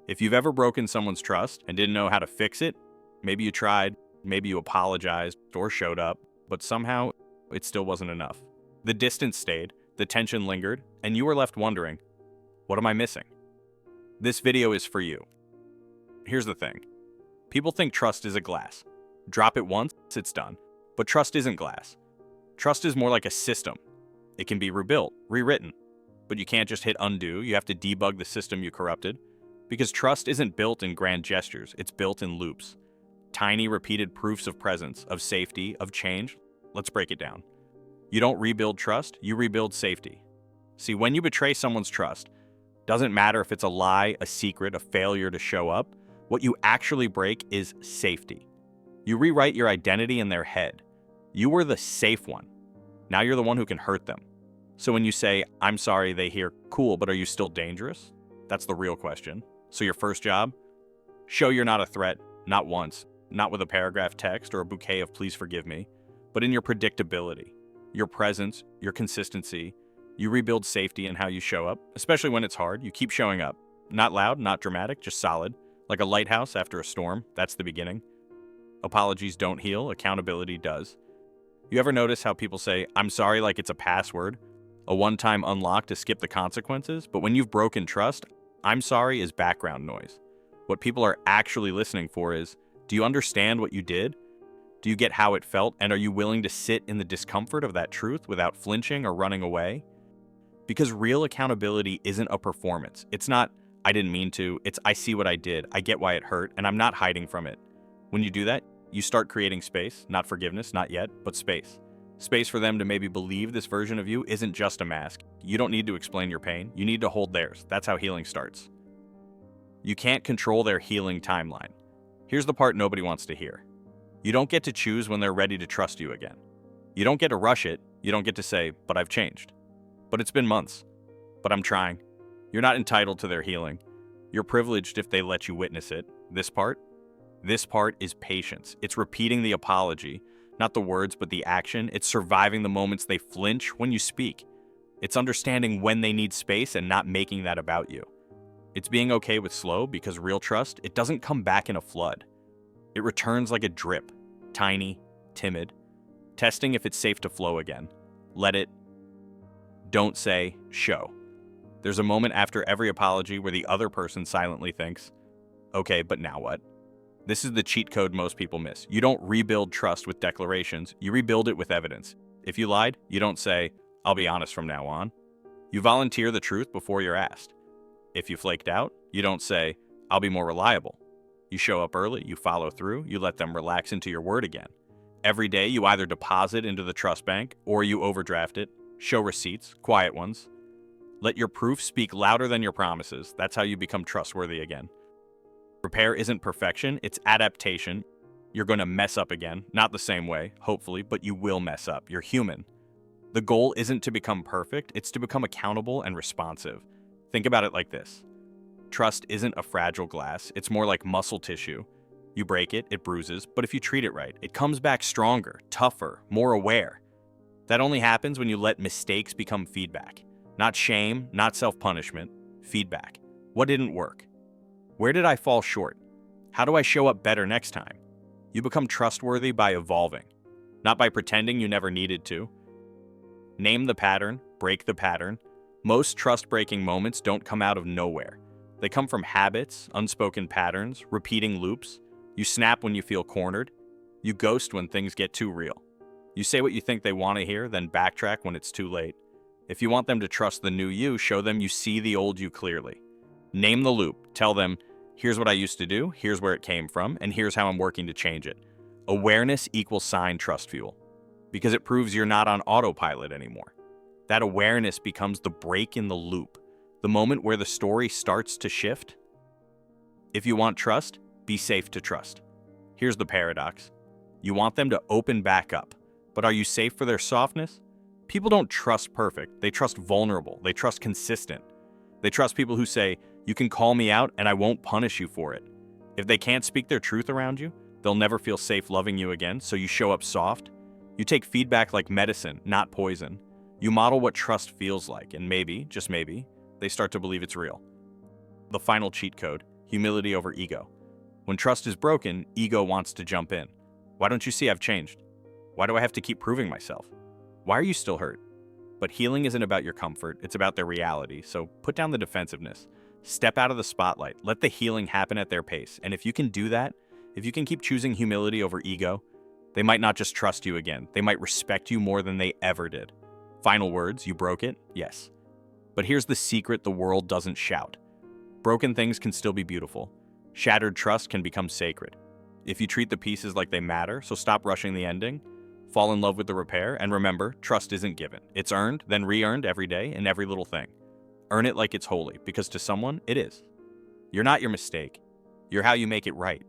If you've ever broken someone's trust and didn't know how to fix it, maybe you tried, maybe you apologized or showed up, but somehow it still wasn't enough. The distance stayed, the tension lingered, and you were left wondering, what am I missing? This video is for you. Here's the thing. People think trust is a glass. Drop it once, it's done. But trust isn't glass. Trust is more like a system. It can be rebuilt, rewritten. But you can't just hit undo, you have to debug the system you corrupted. Because trust isn't built in grand gestures, it's built in loops. Tiny repeated proofs of presence, of safety, of change. Let's break it down. You don't rebuild trust, you rebuild safety. See, when you betray someone's trust, doesn't matter if it's a lie, a secret, a failure to show up, what you actually break is safety. You rewrite your identity in their head. You were the safe one. Now you're the one who can hurt them. So when you say, I'm sorry, they hear, cool, but are you still dangerous? That's the real question. So your first job? Show you're not a threat, not once, not with a paragraph text or a bouquet of please forgive me, but in your predictability, your presence, your consistency. You rebuild safety in how you show up, especially when it's hard. You keep showing up. Not loud, not dramatic, just solid. Like a lighthouse after a storm, that's the beginning. Apologies don't heal, accountability does. You ever notice how people say, I'm sorry like it's a password? A one-time unlock to skip the consequences? But when you've broken trust, I'm sorry is background noise. What people are actually listening for is, do you understand what you did? Do you get how it felt? And are you willing to sit in the discomfort of that truth without flinching or running away? Because real accountability isn't a performance. It's not, I didn't mean to. It's, I see what I did. I get why it hurt, and I'm not hiding from it. When you do that, you start creating space, not forgiveness, not yet, but space. Space for them to maybe believe this version of you isn't just a mask. You don't need to explain your pain. You need to hold theirs. That's how healing starts. You can't control their healing timeline. Here's the part nobody wants to hear. You don't get to choose when they're ready to trust you again. You don't get to rush it. You don't get to say, but I've changed. But it's been months. But I'm trying. You're not entitled to their healing. You're privileged if they let you witness it. This part is patience. It's repeating the apology. Not the words, but the action. It's surviving the moments they flinch when you speak. It's understanding when they need space and not making that about you. It's being okay with slow because real trust, it doesn't come back in a flood. It returns like a drip, tiny, timid, testing if it's safe to flow again. Let it. Don't say, show. There's a moment after every apology where the other person silently thinks, okay, but now what? This is the cheat code most people miss. You don't rebuild trust with declarations, you rebuild it with evidence. If you lied, you don't say, I'll be honest from now on. You volunteer the truth before you're asked. If you flaked out, you don't say, I'll be more reliable. You show up early, you follow through, you let them relax into your word again. Every day you either deposit into the trust bank or you overdraft it. Show receipts, quiet ones. Let your proof speak louder than your promises. That's how you become trustworthy again. Repair isn't perfection, it's adaptation. You're going to mess up again, not the same way, hopefully, but you will mess up. You're human. The goal isn't to become perfect, it's to become accountable and responsive. Think about it like this. Trust isn't a fragile glass, it's more like muscle tissue. You break it, it bruises, but if you treat it right, it comes back stronger, tougher, more aware. That only happens when you let mistakes become feedback. Not shame, not self-punishment, feedback. What didn't work? Where did I fall short? How do I show up better next time? You become trustworthy by evolving, not by pretending you never needed to. Name the pattern, break the pattern. Most trust-breaking moments don't come out of nowhere. They come from habits, unspoken patterns, repeating loops. You snap when you feel cornered. You ghost when things get too real. You say what you think they want to hear, then backtrack when it's too late. If you want them to trust the new you, show them you see the old you clearly. Name the loop. Tell them, here's what I used to do, here's where it came from, and here's how I'm working to change it. Awareness equals sign trust fuel, because it proves you're not on autopilot anymore. That awareness becomes the break in the loop, the moment where the story starts to shift. If you want trust, be safe to trust. Here's the paradox. You want them to open back up, but are you safe for their softness? People don't trust perfect, they trust vulnerable, they trust consistent. They trust people who say, you can call me out and I won't punish you for it. If they can't speak their truth around you, they'll never feel safe loving you again, so you show up soft. You take feedback like medicine, not poison. You model what trust feels like, and maybe, just maybe, they start to believe it's real. The final cheat code. humility over ego. When trust is broken, ego wants to jump in. Why don't you see I've changed? Why do I have to keep proving myself? Why are you still hurt? But healing isn't about your comfort, it's about their reality. So put down the defensiveness. Step out of the spotlight. Let the healing happen at their pace. And if you can do that, if you can keep choosing humility over ego, they might not just trust you again. They might respect you more than they ever did. Final words, you broke it? Yes. But here's the secret the world doesn't shout. Broken things can still be beautiful. Shattered trust can become sacred. If you treat the pieces like they matter, so stop rushing the ending, fall in love with the repair, and remember, trust isn't given. It's earned, then re-earned every day in every little thing. Earn it like it's holy, because to someone, it is. You're not your mistake. You're how you make it right.